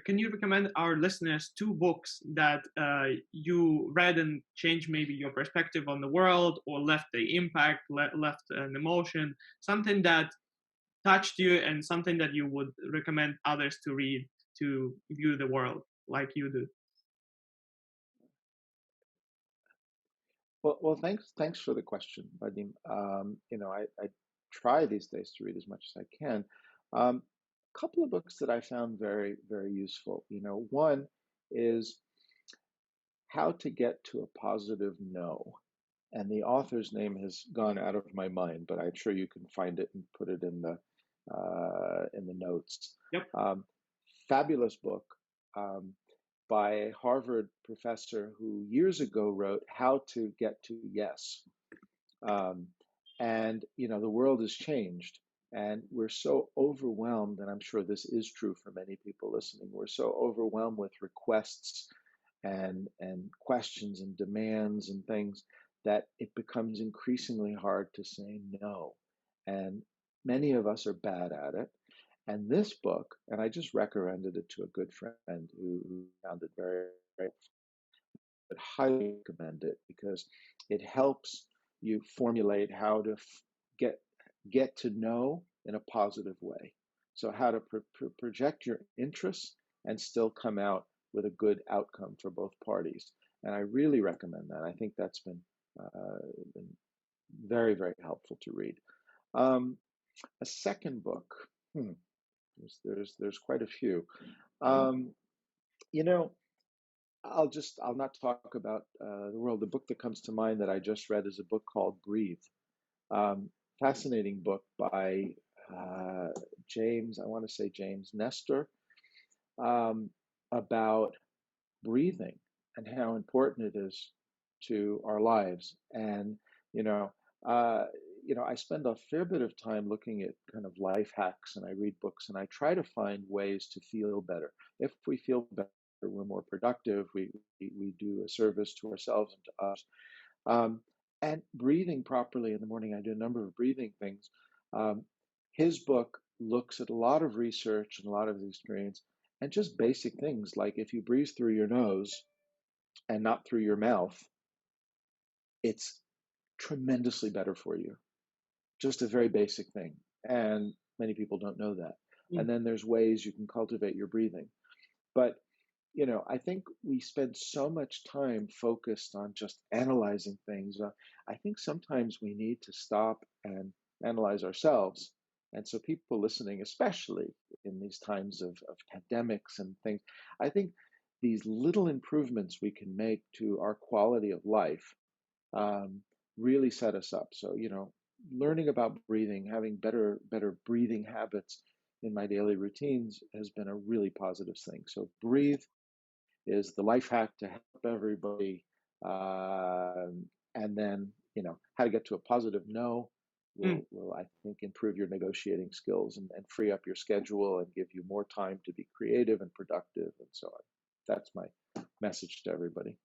can you recommend our listeners two books that you read and changed maybe your perspective on the world, or left the impact, left an emotion, something that touched you and something that you would recommend others to read to view the world like you do? Well, thanks for the question, Vadim. I try these days to read as much as I can. A couple of books that I found very, very useful. One is How to Get to a Positive No, and the author's name has gone out of my mind, but I'm sure you can find it and put it in the notes. Yep. Fabulous book. By a Harvard professor who years ago wrote How to Get to Yes. And, the world has changed, and we're so overwhelmed, and I'm sure this is true for many people listening. We're so overwhelmed with requests and questions and demands and things that it becomes increasingly hard to say no. And many of us are bad at it. And this book, and I just recommended it to a good friend who found it very, very, but highly recommend it because it helps you formulate how to get to know in a positive way. So how to project your interests and still come out with a good outcome for both parties. And I really recommend that. I think that's been very, very helpful to read. A second book. There's quite a few. You know, I'll not talk about the world. The book that comes to mind that I just read is a book called Breathe. Fascinating book by James, I want to say James Nestor, about breathing and how important it is to our lives. And I spend a fair bit of time looking at kind of life hacks, and I read books, and I try to find ways to feel better. If we feel better, we're more productive. We do a service to ourselves and to others. And breathing properly in the morning, I do a number of breathing things. His book looks at a lot of research and a lot of experience, and just basic things like if you breathe through your nose and not through your mouth, it's tremendously better for you. Just a very basic thing. And many people don't know that. And then there's ways you can cultivate your breathing. But, I think we spend so much time focused on just analyzing things. I think sometimes we need to stop and analyze ourselves. And so people listening, especially in these times of pandemics and things, I think these little improvements we can make to our quality of life really set us up. So, learning about breathing, having better breathing habits in my daily routines has been a really positive thing. So Breathe is the life hack to help everybody. And then, how to get to a positive no will I think, improve your negotiating skills and free up your schedule and give you more time to be creative and productive and so on. That's my message to everybody.